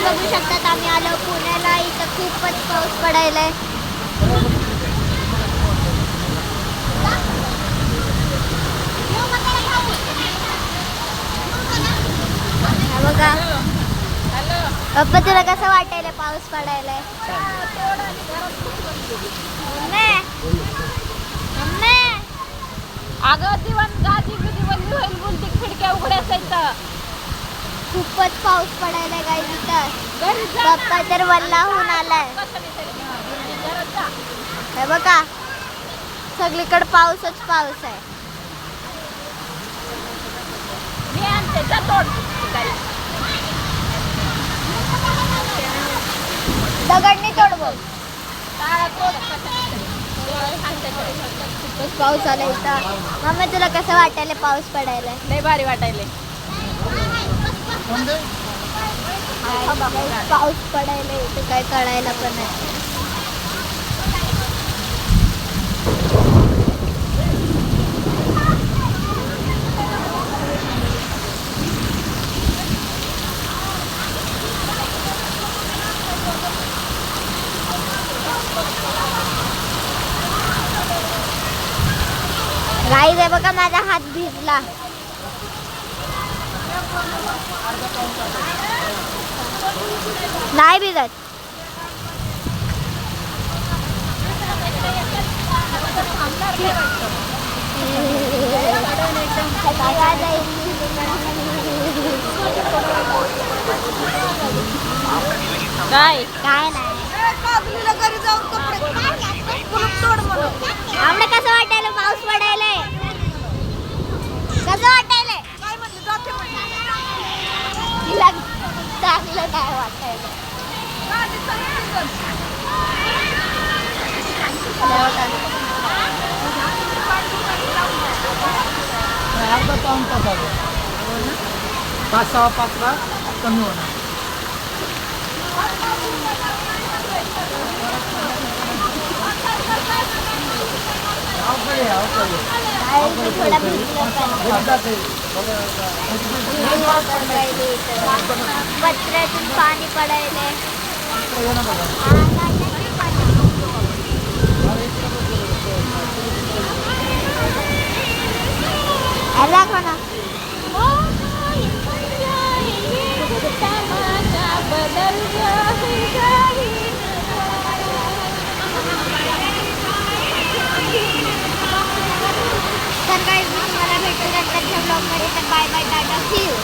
बघू शकतात आम्ही आलो पुण्याला. इथं खूपच पाऊस पडायलाय. बघा पप्पा, तुला कसं वाटायला पाऊस पडायलाय? अगं दिवस होईल बोलती, खिडक्या उघड्या असायचं. खूपच पाऊस पडायला काय इथं. पप्पा तर वल्ला होऊन आलाय. हे बघा सगळीकडे पाऊसच पाऊस आहे. मी आणते जा तोड. दगडनी तोड बोल. खूपच पाऊस आला इथं. मम्मी तुला कसं वाटायला पाऊस पडायला? लय भारी वाटायले. पाऊस पडायला इथं काय कळायला पण नाही. गाईज आहे बघा माझा हात भिजला. नाही भिजत. काय काय नाही. आम्हाला कसं वाटायला पाऊस पडायलाय? कसं वाटायलंय? तिला चांगलं काय वाटायलं? अर्धा पाऊण तास 5:15 कमी होणार. थोडा पत्र्यातून पाणी पडायले. दाखव ना. तर काही तुम्हाला भेटू नंतरच्या ब्लॉगमध्ये. तर bye bye, tata, see you.